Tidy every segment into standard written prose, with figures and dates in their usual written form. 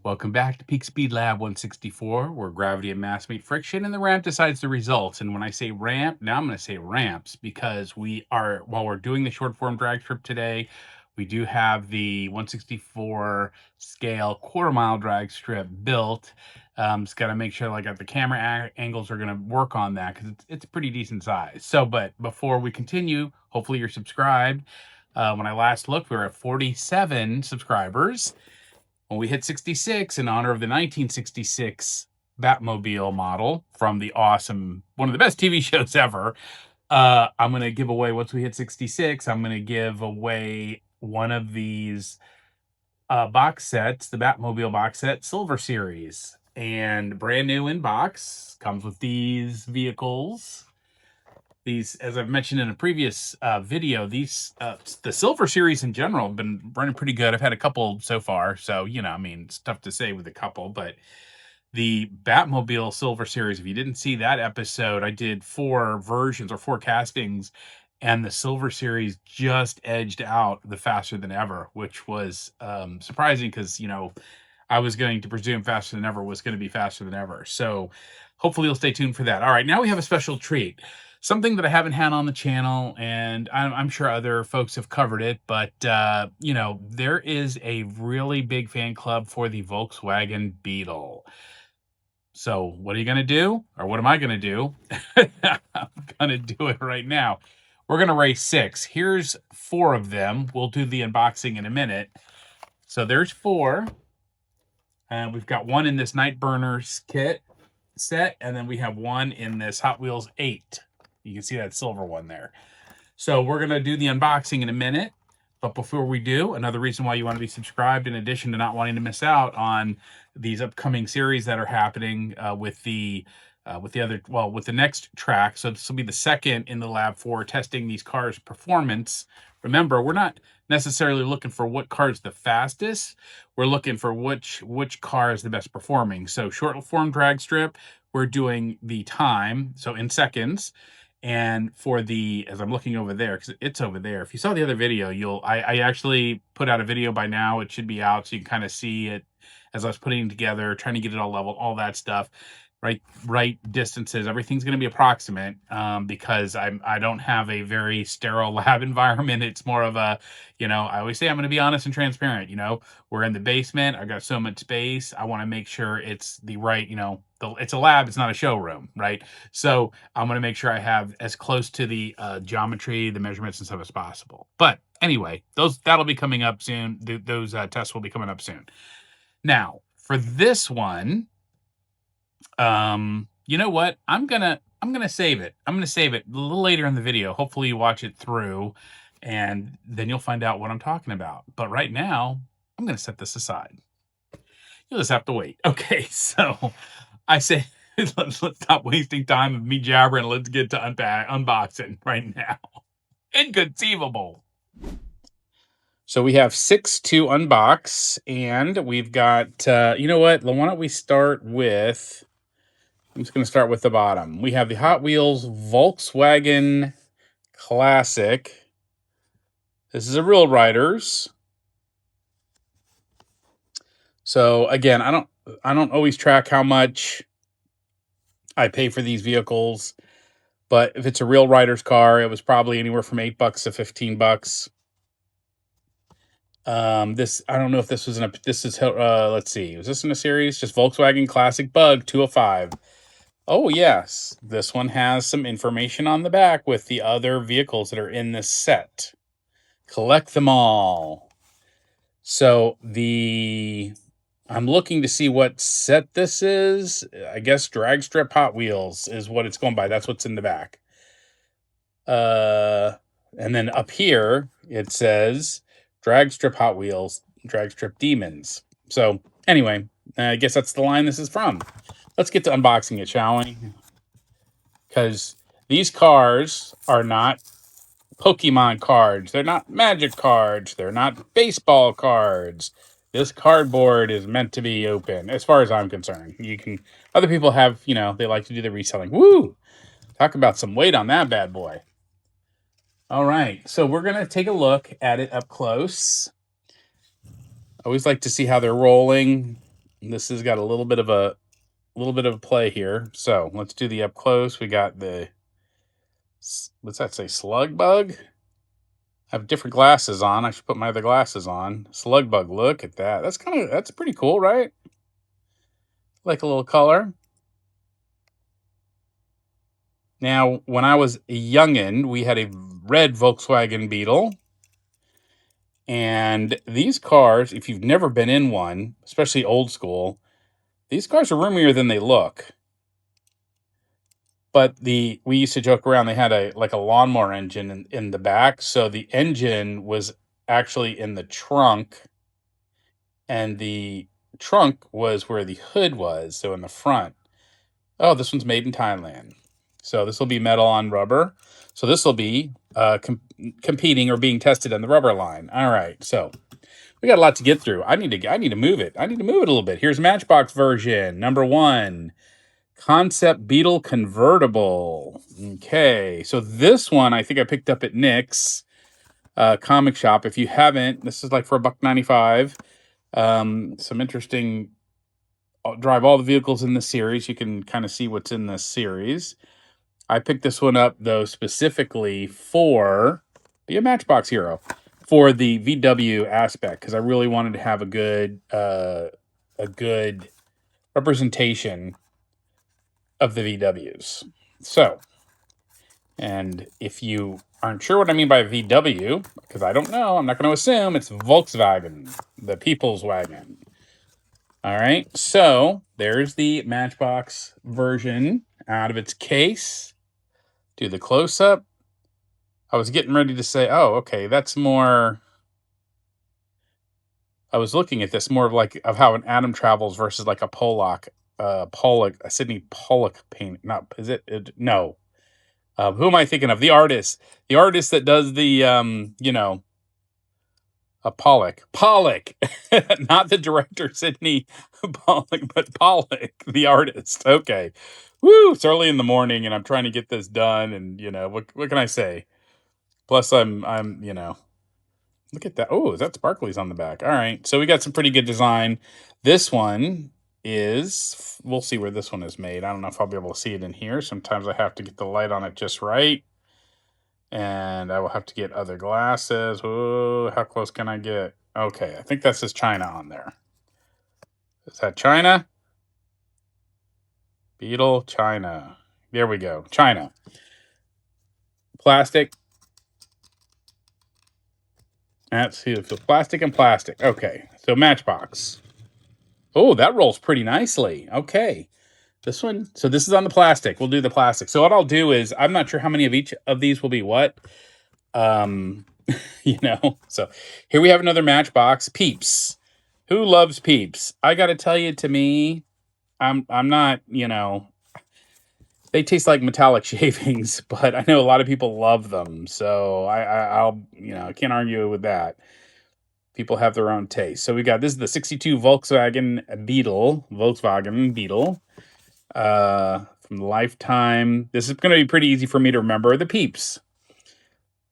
Welcome back to Peak Speed Lab 164, where gravity and mass meet friction and the ramp decides the results. And when I say ramp, now I'm going to say ramps because while we're doing the short form drag strip today, we do have the 164 scale quarter-mile drag strip built. Just got to make sure like the camera angles are going to work on that because it's a pretty decent size. So, but before we continue, hopefully you're subscribed. When I last looked, we were at 47 subscribers. When we hit 66 in honor of the 1966 Batmobile model from the awesome, one of the best TV shows ever, I'm going to give away, once we hit 66, I'm going to give away one of these box sets, the Batmobile box set, Silver Series. And brand new in box, comes with these vehicles. These, as I've mentioned in a previous video, these the Silver Series in general have been running pretty good. I've had a couple so far, so I mean, it's tough to say with a couple, but the Batmobile Silver Series, if you didn't see that episode, I did 4 versions or 4 castings, and the Silver Series just edged out the Faster Than Ever, which was surprising because I was going to presume Faster Than Ever was going to be Faster Than Ever. So hopefully you'll stay tuned for that. All right, now we have a special treat. Something that I haven't had on the channel, and I'm sure other folks have covered it, but there is a really big fan club for the Volkswagen Beetle. So what are you going to do? Or what am I going to do? I'm going to do it right now. We're going to race 6. Here's 4 of them. We'll do the unboxing in a minute. So there's 4. And we've got 1 in this Nightburners kit set, and then we have 1 in this Hot Wheels 8. You can see that silver one there. So we're going to do the unboxing in a minute. But before we do, another reason why you want to be subscribed, in addition to not wanting to miss out on these upcoming series that are happening with the next track. So this will be the second in the lab for testing these cars' performance. Remember, we're not necessarily looking for what car is the fastest. We're looking for which car is the best performing. So short form drag strip, we're doing the time, so in seconds. And for the, as I'm looking over there, because it's over there. If you saw the other video, I actually put out a video by now. It should be out, so you can kind of see it as I was putting it together, trying to get it all leveled, all that stuff. Right distances, everything's going to be approximate because I don't have a very sterile lab environment. It's more of a, I always say I'm going to be honest and transparent. We're in the basement. I've got so much space. I want to make sure it's the right, it's a lab. It's not a showroom, right? So I'm going to make sure I have as close to the geometry, the measurements and stuff as possible. But anyway, that'll be coming up soon. Those tests will be coming up soon. Now, for this one, you know what? I'm gonna save it. I'm gonna save it a little later in the video. Hopefully you watch it through, and then you'll find out what I'm talking about. But right now, I'm gonna set this aside. You'll just have to wait. Okay, so I say let's stop wasting time of me jabbering. Let's get to unboxing right now. Inconceivable. So we have 6 to unbox, and we've got, you know what? Why don't we start with, I'm just going to start with the bottom. We have the Hot Wheels Volkswagen Classic. This is a Real Riders. So again, I don't always track how much I pay for these vehicles, but if it's a Real Riders car, it was probably anywhere from $8 to $15. This, I don't know if this was let's see, was this in a series? Just Volkswagen Classic Bug 205. Oh yes, this one has some information on the back with the other vehicles that are in this set. Collect them all. So I'm looking to see what set this is. I guess drag strip Hot Wheels is what it's going by. That's what's in the back. And then up here it says drag strip Hot Wheels, drag strip Demons. So anyway, I guess that's the line this is from. Let's get to unboxing it, shall we? Because these cars are not Pokemon cards. They're not magic cards. They're not baseball cards. This cardboard is meant to be open, as far as I'm concerned. Other people have, they like to do the reselling. Woo! Talk about some weight on that bad boy. All right, so we're going to take a look at it up close. I always like to see how they're rolling. This has got a little bit of a play here. So let's do the up close. We got the, what's that say? Slug bug? I have different glasses on. I should put my other glasses on. Slug bug. Look at that. That's pretty cool, right? Like a little color. Now, when I was a youngin', we had a red Volkswagen Beetle. And these cars, if you've never been in one, especially old school, these cars are roomier than they look. But we used to joke around, they had a lawnmower engine in the back. So the engine was actually in the trunk, and the trunk was where the hood was, so in the front. Oh, this one's made in Thailand. So this will be metal on rubber. So this will be competing or being tested on the rubber line. All right, so we got a lot to get through. I need to move it. I need to move it a little bit. Here's Matchbox version number 1. Concept Beetle Convertible. Okay, so this one I think I picked up at Nick's comic shop. If you haven't, this is like for $1.95. Some interesting. I'll drive all the vehicles in the series. You can kind of see what's in this series. I picked this one up though specifically for be a Matchbox hero for the VW aspect, because I really wanted to have a good representation of the VWs. So, and if you aren't sure what I mean by VW, because I don't know, I'm not going to assume, it's Volkswagen, the people's wagon. All right, so there's the Matchbox version out of its case. Do the close-up. I was getting ready to say, oh, okay, that's more... I was looking at this more of how an Atom travels versus like a Pollock, a Sydney Pollock paint. Not, is it no. Who am I thinking of? The artist that does the, a Pollock, not the director Sydney Pollock, but Pollock, the artist. Okay, woo! It's early in the morning, and I'm trying to get this done. And what can I say? Plus, I'm look at that. Oh, is that sparklies on the back? All right, so we got some pretty good design. This one is. We'll see where this one is made. I don't know if I'll be able to see it in here. Sometimes I have to get the light on it just right. And I will have to get other glasses. Oh, how close can I get? Okay, I think that says China on there. Is that China? Beetle, China. There we go. China. Plastic. Let's see. It's plastic and plastic. Okay, so Matchbox. Oh, that rolls pretty nicely. Okay. This one. So this is on the plastic. We'll do the plastic. So what I'll do is, I'm not sure how many of each of these will be what. So here we have another Matchbox Peeps. Who loves Peeps? I got to tell you, to me, I'm not, they taste like metallic shavings, but I know a lot of people love them. So I'll, I can't argue with that. People have their own taste. So this is the 62 Volkswagen Beetle, from Lifetime. This is going to be pretty easy for me to remember. The Peeps.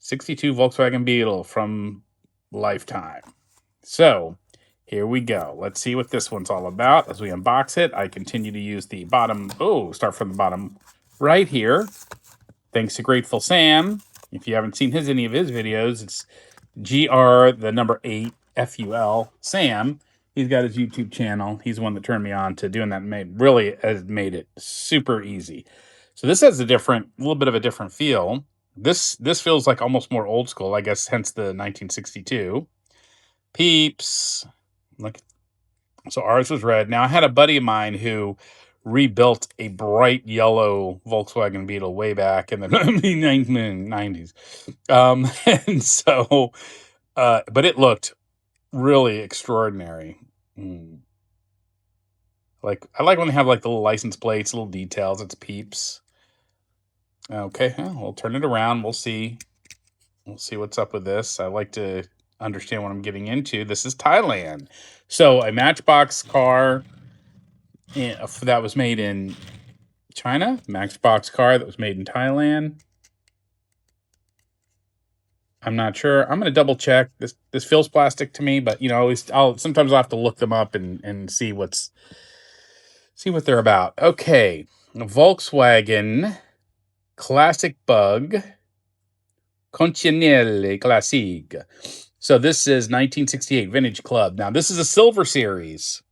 62 Volkswagen Beetle from Lifetime. So here we go. Let's see what this one's all about. As we unbox it, I continue to use the bottom. Oh, start from the bottom right here. Thanks to Grateful Sam. If you haven't seen any of his videos, it's GR, the number 8, FUL, Sam. He's got his YouTube channel. He's the one that turned me on to doing that. Really has made it super easy. So this has a little bit of a different feel. This feels like almost more old school, I guess, hence the 1962. Peeps. Look. So ours was red. Now, I had a buddy of mine who rebuilt a bright yellow Volkswagen Beetle way back in the 1990s. And so, but it looked really extraordinary. I like when they have the little license plates, little details. It's Peeps. Okay, we'll turn it around. We'll see. We'll see what's up with this. I like to understand what I'm getting into. This is Thailand. So a Matchbox car that was made in China. Matchbox car that was made in Thailand. I'm not sure. I'm gonna double check. This feels plastic to me, but you know, I'll sometimes I'll have to look them up and see what they're about. Okay, Volkswagen Classic Bug Coccinelle Classique. So this is 1968 Vintage Club. Now this is a silver series.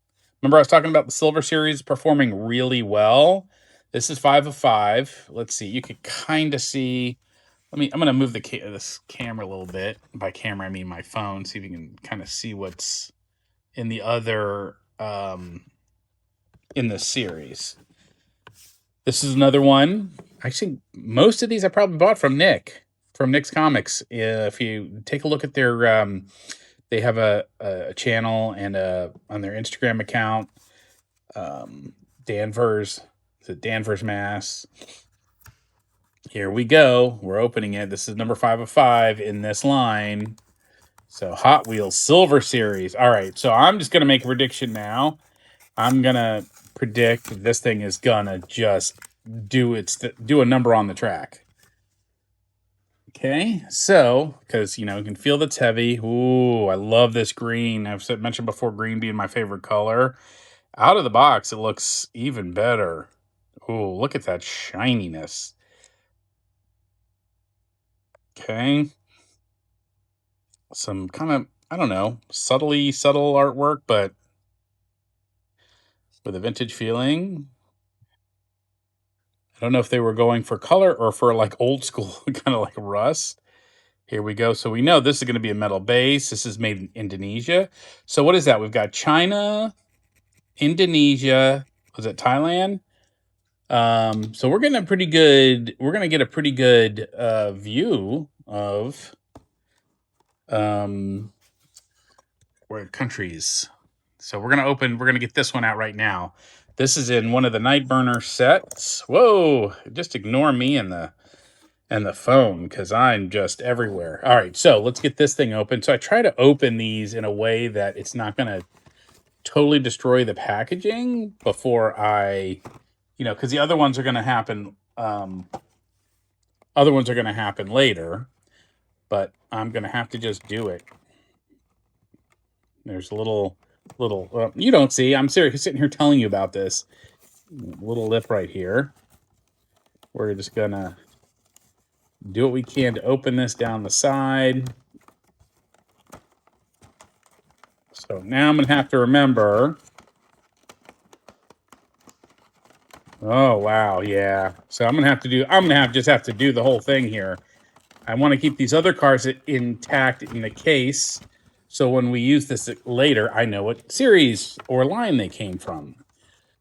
Remember I was talking about the silver series performing really well. This is 5 of 5. Let's see. You can kind of see. I'm gonna move this camera a little bit. By camera, I mean my phone. See if you can kind of see what's in the other in this series. This is another one. Actually, most of these I probably bought from Nick's Comics. If you take a look at their, they have a channel and on their Instagram account. Danvers, the Danvers Mass. Here we go. We're opening it. This is number 5 of 5 in this line. So Hot Wheels Silver Series. All right. So I'm just gonna make a prediction now. I'm gonna predict this thing is gonna just do a number on the track. Okay, so because you can feel that's heavy. Ooh, I love this green. Mentioned before green being my favorite color. Out of the box, it looks even better. Ooh, look at that shininess. Okay, some kind of, I don't know, subtle artwork, but with a vintage feeling. I don't know if they were going for color or for like old school, kind of like rust. Here we go. So we know this is going to be a metal base. This is made in Indonesia. So what is that? We've got China, Indonesia. Was it Thailand? So we're getting a pretty good. We're going to get a pretty good view of where countries. So we're gonna open. We're gonna get this one out right now. This is in one of the Nightburner sets. Whoa! Just ignore me and the phone because I'm just everywhere. All right, so let's get this thing open. So I try to open these in a way that it's not gonna totally destroy the packaging before I, because the other ones are gonna happen. Other ones are gonna happen later, but I'm gonna have to just do it. There's a little. You don't see. I'm serious. Sitting here telling you about this little lip right here. We're just gonna do what we can to open this down the side. So now I'm gonna have to remember. Oh wow, yeah. So I'm gonna just have to do the whole thing here. I want to keep these other cars intact in the case, so when we use this later, I know what series or line they came from.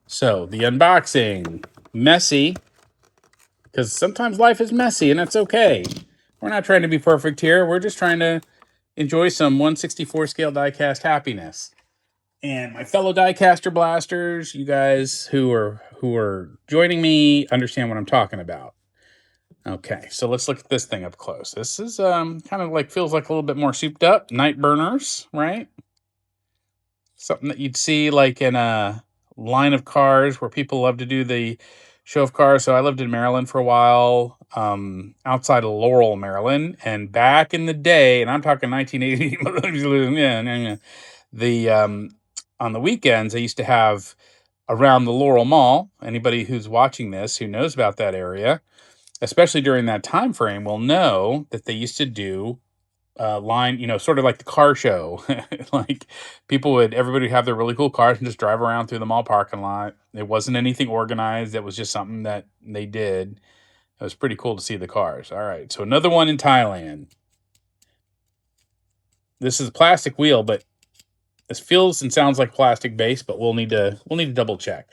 So the unboxing, messy, because sometimes life is messy and that's okay. We're not trying to be perfect here. We're just trying to enjoy some 1/64 scale diecast happiness. And my fellow diecaster blasters, you guys who are joining me understand what I'm talking about. Okay, so let's look at this thing up close. This is kind of like, feels like a little bit more souped up. Night burners, right? Something that you'd see like in a line of cars where people love to do the show of cars. So I lived in Maryland for a while, outside of Laurel, Maryland, and back in the day, and I'm talking 1980. Yeah. The on the weekends, I used to have around the Laurel Mall. Anybody who's watching this who knows about that area, especially during that time frame, will know that they used to do line, sort of like the car show. Like everybody would have their really cool cars and just drive around through the mall parking lot. It wasn't anything organized. It was just something that they did. It was pretty cool to see the cars. All right, so another one in Thailand. This is a plastic wheel, but this feels and sounds like plastic base, but we'll need to double check.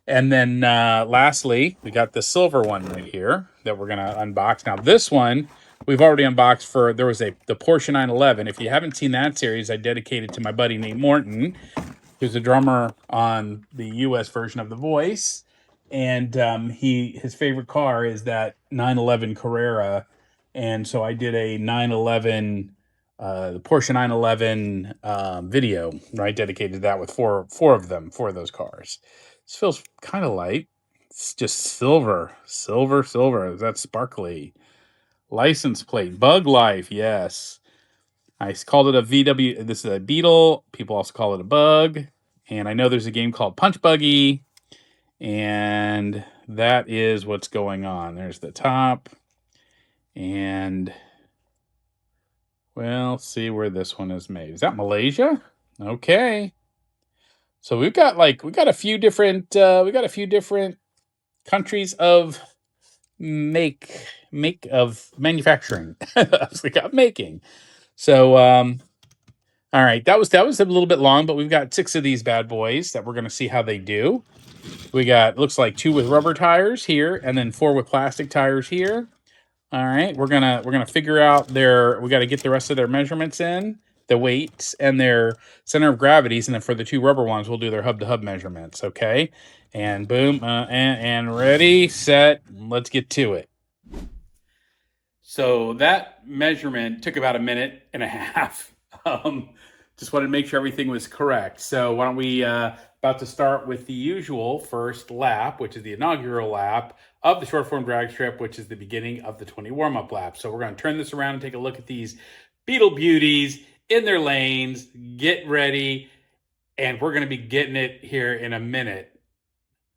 And then lastly, we got the silver one right here that we're gonna unbox. Now this one we've already unboxed there was the Porsche 911. If you haven't seen that series, I dedicated to my buddy Nate Morton, who's a drummer on the US version of The Voice. And his favorite car is that 911 Carrera. And so I did a 911 the Porsche 911 video, right? Dedicated to that with four of those cars. This feels kind of light. It's just silver. That's sparkly. License plate. Bug Life, yes. I called it a VW. This is a Beetle. People also call it a Bug. And I know there's a game called Punch Buggy. And that is what's going on. There's the top. And, well, let's see where this one is made. Is that Malaysia? Okay. So we got a few different countries of make of manufacturing. We got making. So all right, that was a little bit long, but we've got 6 of these bad boys that we're gonna see how they do. We got, looks like 2 with rubber tires here, and then 4 with plastic tires here. All right, we're gonna figure out we got to get the rest of their measurements in, the weights and their center of gravities, and then for the 2 rubber ones, we'll do their hub to hub measurements. Okay, and boom, and ready, set, let's get to it. So that measurement took about 1.5 minutes. Just wanted to make sure everything was correct. So why don't we about to start with the usual first lap, which is the inaugural lap of the short form drag strip, which is the beginning of the 20 warm-up laps. So we're going to turn this around and take a look at these Beetle beauties in their lanes. Get ready, and we're going to be getting it here in a minute.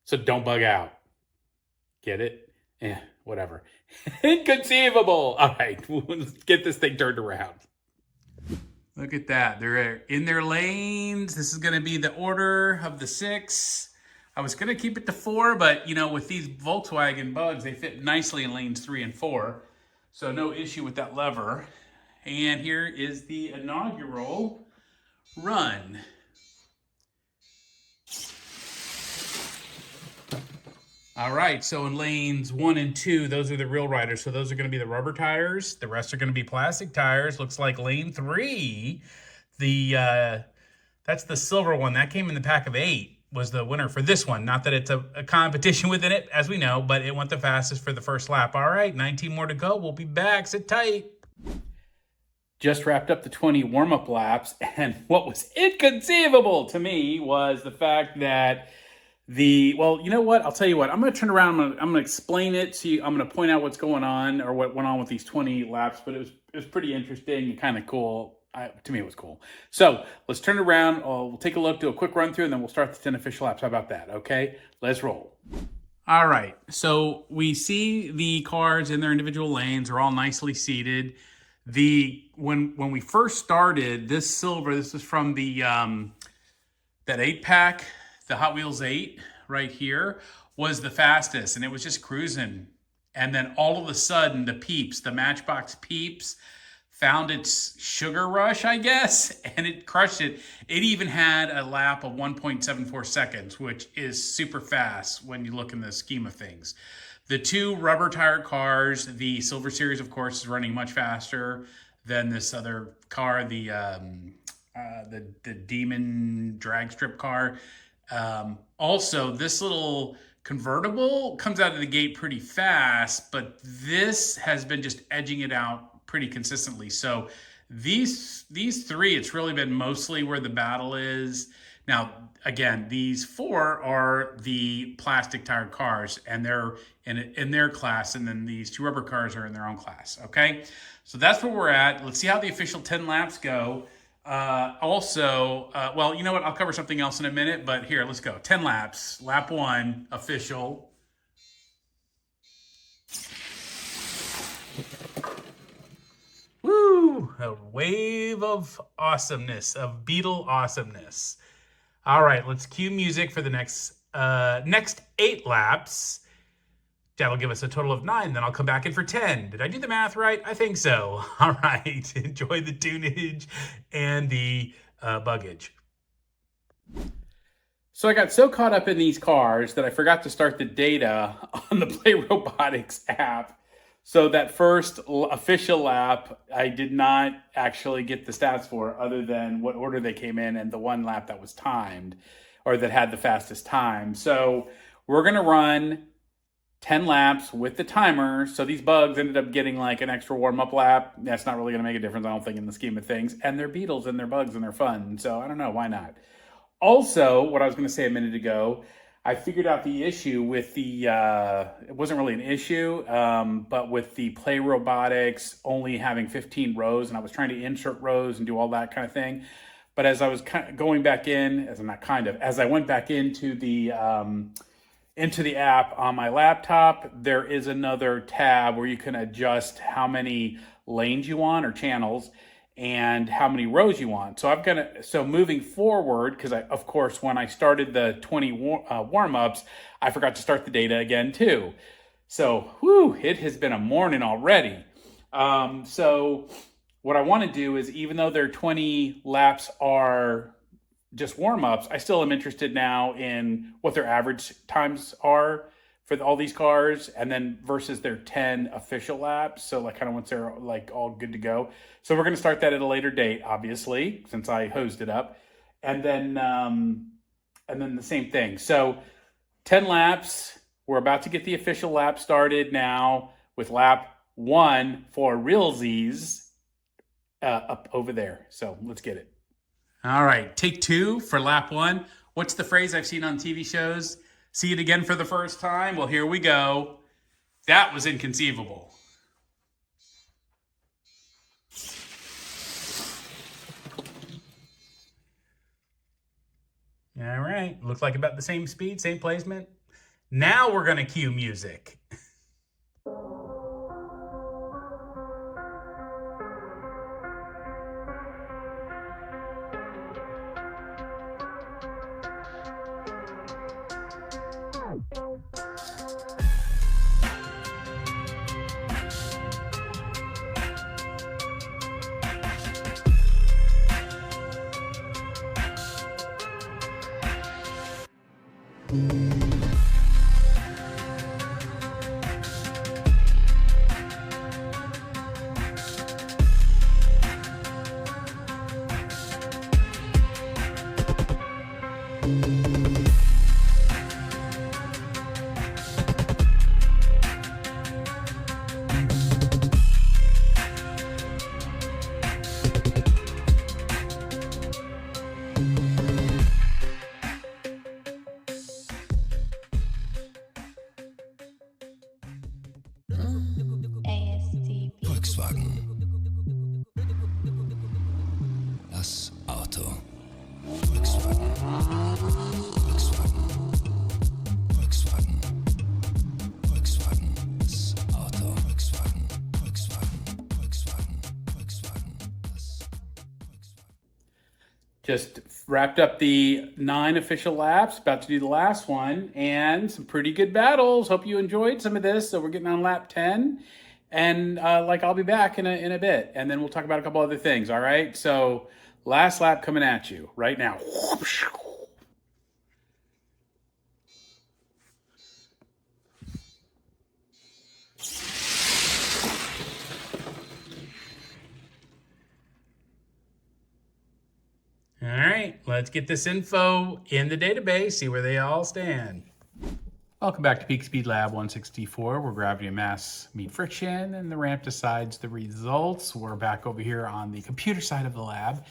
So don't bug out. Get it? Yeah, whatever. Inconceivable. All right, let's get this thing turned around. Look at that. They're in their lanes. This is going to be the order of the 6. I was going to keep it to 4, but, you know, with these Volkswagen Bugs, they fit nicely in lanes 3 and 4. So no issue with that lever. And here is the inaugural run. All right, so in lanes 1 and 2, those are the real riders. So those are going to be the rubber tires. The rest are going to be plastic tires. Looks like lane 3, that's the silver one. That came in the pack of 8, was the winner for this one. Not that it's a competition within it, as we know, but it went the fastest for the first lap. All right, 19 more to go. We'll be back. Sit tight. Just wrapped up the 20 warm-up laps, and what was inconceivable to me was the fact that well, you know what? I'll tell you what. I'm going to turn around. I'm going to explain it to you. I'm going to point out what's going on or what went on with these 20 laps. But it was pretty interesting and kind of cool. To me, it was cool. So let's turn around. We'll take a look, do a quick run through, and then we'll start the 10 official laps. How about that? Okay, let's roll. All right. So we see the cars in their individual lanes are all nicely seated. When we first started, this silver, this is from the that 8-pack. The Hot Wheels 8 right here was the fastest, and it was just cruising. And then all of a sudden, the Matchbox PEEPS found its sugar rush, I guess, and it crushed it. It even had a lap of 1.74 seconds, which is super fast when you look in the scheme of things. The 2 rubber tire cars, the Silver Series, of course, is running much faster than this other car, the Demon drag strip car. Also, this little Convertible comes out of the gate pretty fast, but this has been just edging it out pretty consistently. So these 3, it's really been mostly where the battle is. Now, again, these 4 are the plastic tired cars, and they're in their class, and then these 2 rubber cars are in their own class. Okay, so that's where we're at. Let's see how the official 10 laps go. Well, you know what? I'll cover something else in a minute, but here, let's go. 10 laps. Lap 1, official. Woo! A wave of awesomeness, of Beetle awesomeness. All right, let's cue music for the next 8 laps. That'll give us a total of 9. Then I'll come back in for 10. Did I do the math right? I think so. All right. Enjoy the tunage and the buggage. So I got so caught up in these cars that I forgot to start the data on the Play Robotics app. So that first official lap, I did not actually get the stats for, other than what order they came in and the 1 lap that was timed, or that had the fastest time. So we're going to run 10 laps with the timer. So these bugs ended up getting like an extra warm-up lap. That's not really going to make a difference, I don't think, in the scheme of things. And they're Beetles and they're bugs and they're fun. So I don't know, why not? Also, what I was going to say a minute ago, I figured out the issue with the, it wasn't really an issue, but with the Play Robotics only having 15 rows, and I was trying to insert rows and do all that kind of thing. But as I was going back in, as I went back into the app on my laptop, there is another tab where you can adjust how many lanes you want or channels and how many rows you want. So moving forward, because of course, when I started the 20 warm-ups, I forgot to start the data again too. So, it has been a morning already. So what I want to do is, even though their 20 laps are just warm-ups, I still am interested now in what their average times are for all these cars, and then versus their 10 official laps. So like kind of once they're like all good to go. So we're going to start that at a later date, obviously, since I hosed it up. And then the same thing. So 10 laps, we're about to get the official lap started now with lap 1 for realsies up over there. So let's get it. All right, take 2 for lap 1. What's the phrase I've seen on TV shows? See it again for the first time? Well, here we go. That was inconceivable. All right, looks like about the same speed, same placement. Now we're gonna cue music. Volkswagen. Das Auto. Volkswagen. Volkswagen. Volkswagen. Volkswagen. Das Auto. Volkswagen. Volkswagen. Volkswagen. Volkswagen. Das Volkswagen. Just wrapped up the 9 official laps, about to do the last one, and some pretty good battles. Hope you enjoyed some of this. So we're getting on lap 10. And I'll be back in a bit, and then we'll talk about a couple other things. All right. So last lap coming at you right now. All right, let's get this info in the database, see where they all stand. Welcome back to Peak Speed Lab 164, where gravity and mass meet friction and the ramp decides the results. We're back over here on the computer side of the lab,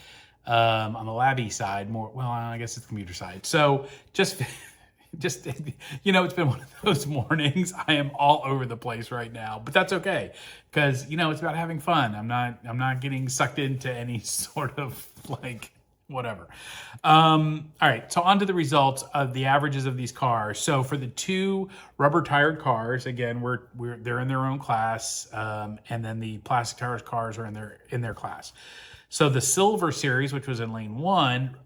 on the labby side, I guess it's the computer side. So just, it's been one of those mornings. I am all over the place right now, but that's okay, because, it's about having fun. I'm not getting sucked into any sort of whatever. All right, so on to the results of the averages of these cars. So for the 2 rubber tired cars, again, they're in their own class, and then the plastic tired cars are in their class. So the silver series, which was in lane 1,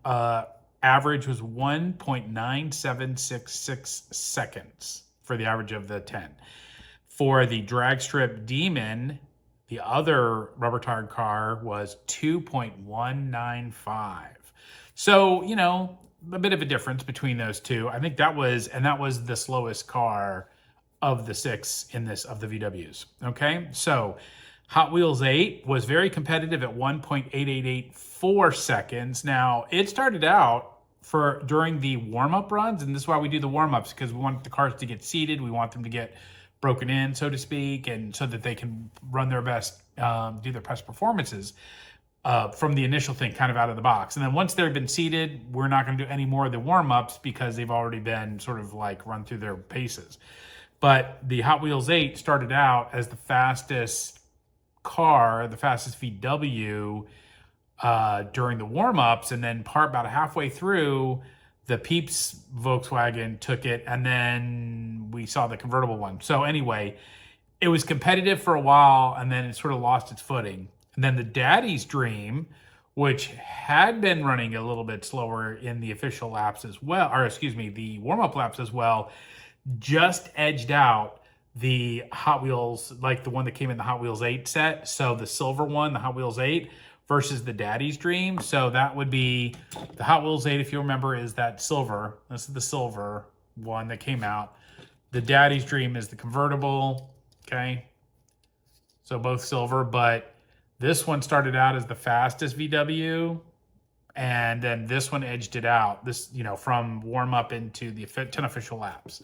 average was 1.9766 seconds for the average of the 10. For the drag strip demon, the other rubber tired car was 2.195. So, a bit of a difference between those two. I think that was the slowest car of the 6 of the VWs. Okay. So Hot Wheels 8 was very competitive at 1.8884 seconds. Now it started out during the warm-up runs, and this is why we do the warm-ups, because we want the cars to get seated. We want them to get broken in, so to speak, and so that they can run their best, do their best performances. from the initial thing, kind of out of the box. And then once they've been seated, we're not going to do any more of the warm-ups because they've already been sort of like run through their paces. But the Hot Wheels 8 started out as the fastest car, the fastest VW during the warm-ups, and then about halfway through, the Peeps Volkswagen took it, and then we saw the convertible one. So anyway, it was competitive for a while, and then it sort of lost its footing. And then the Daddy's Dream, which had been running a little bit slower in the official laps as well, or excuse me, the warm-up laps as well, just edged out the Hot Wheels, like the one that came in the Hot Wheels 8 set. So the silver one, the Hot Wheels 8 versus the Daddy's Dream. So that would be the Hot Wheels 8, if you remember, is that silver. This is the silver one that came out. The Daddy's Dream is the convertible, okay? So both silver, but this one started out as the fastest VW, and then this one edged it out, this, you know, from warm up into the 10 official laps.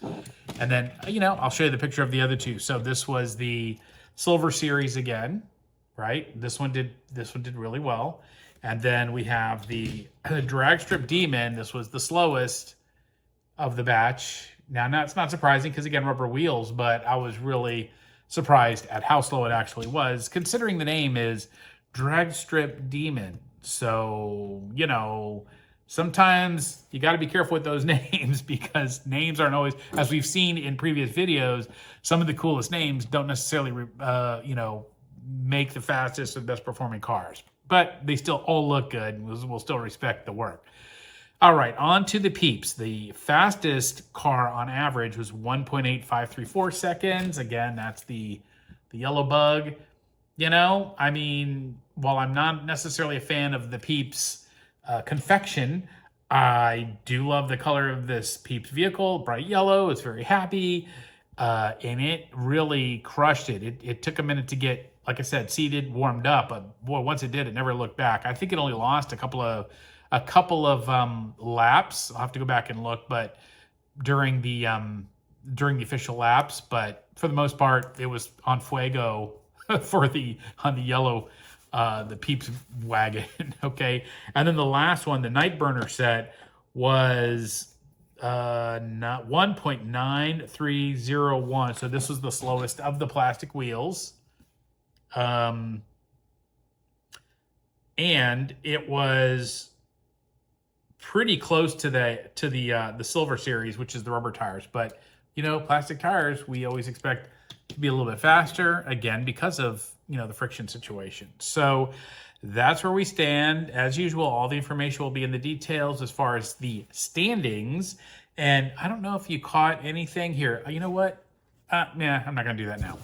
And then, you know, I'll show you the picture of the other two. So this was the silver series again, right? This one did really well. And then we have the drag strip demon. This was the slowest of the batch. Now, it's not surprising because, again, rubber wheels, but I was really surprised at how slow it actually was, considering the name is Drag Strip Demon. So, you know, sometimes you got to be careful with those names because names aren't always, as we've seen in previous videos, some of the coolest names don't necessarily, you know, make the fastest or best performing cars. But they still all look good, and we'll still respect the work. All right, on to the Peeps. The fastest car on average was 1.8534 seconds. Again, that's the yellow bug. You know, I mean, while I'm not necessarily a fan of the Peeps confection, I do love the color of this Peeps vehicle. Bright yellow, it's very happy, and it really crushed it. It took a minute to get, like I said, seated, warmed up, but boy, once it did, it never looked back. I think it only lost a couple of laps. I'll have to go back and look, but during the official laps, but for the most part, it was on fuego on the yellow, the Peeps wagon. Okay. And then the last one, the Night Burner set, was not 1.9301. So this was the slowest of the plastic wheels. And it was pretty close to the silver series, which is the rubber tires. But, you know, plastic tires, we always expect to be a little bit faster, again, because of, you know, the friction situation. So that's where we stand. As usual, all the information will be in the details as far as the standings. And I don't know if you caught anything here. You know what? Nah, I'm not going to do that now.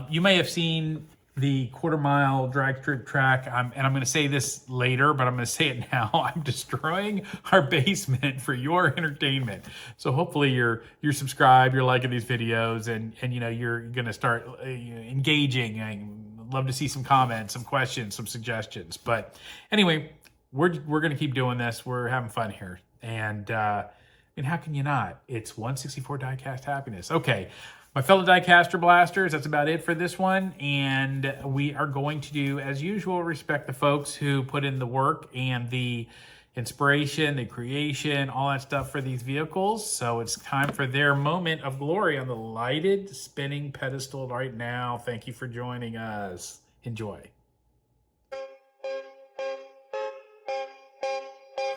You may have seen the quarter-mile drag strip track, and I'm going to say this later, but I'm going to say it now. I'm destroying our basement for your entertainment. So hopefully you're subscribed, you're liking these videos, and you know, you're going to start engaging. I'd love to see some comments, some questions, some suggestions. But anyway, we're going to keep doing this. We're having fun here, and how can you not? It's 164 diecast happiness. Okay. My fellow diecaster blasters, that's about it for this one. And we are going to do, as usual, respect the folks who put in the work and the inspiration, the creation, all that stuff for these vehicles. So it's time for their moment of glory on the lighted spinning pedestal right now. Thank you for joining us. Enjoy.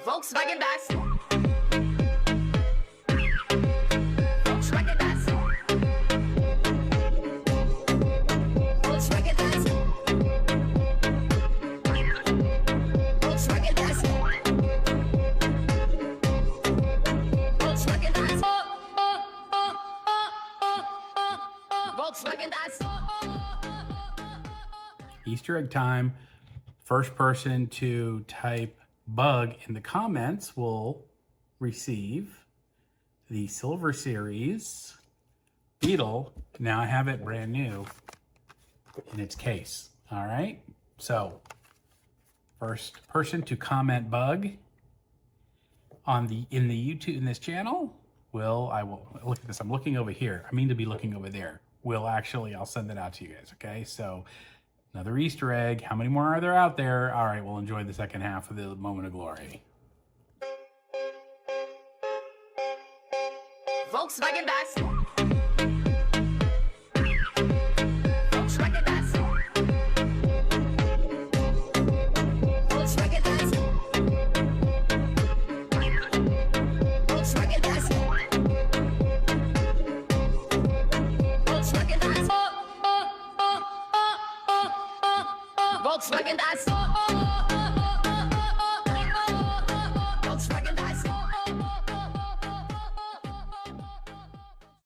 Volkswagen Bugs. Easter egg time. First person to type bug in the comments will receive the Silver Series Beetle. Now I have it brand new in its case. All right. So first person to comment bug on in this channel I will look at this. I'm looking over here. I mean to be looking over there. I'll send it out to you guys. Okay. So Another Easter egg. How many more are there out there? All right, we'll enjoy the second half of the moment of glory. Volkswagen Bugs. Volkswagen Bugs. Volkswagen Bugs. Volkswagen Bugs. Volkswagen Bugs. Volkswagen Bugs.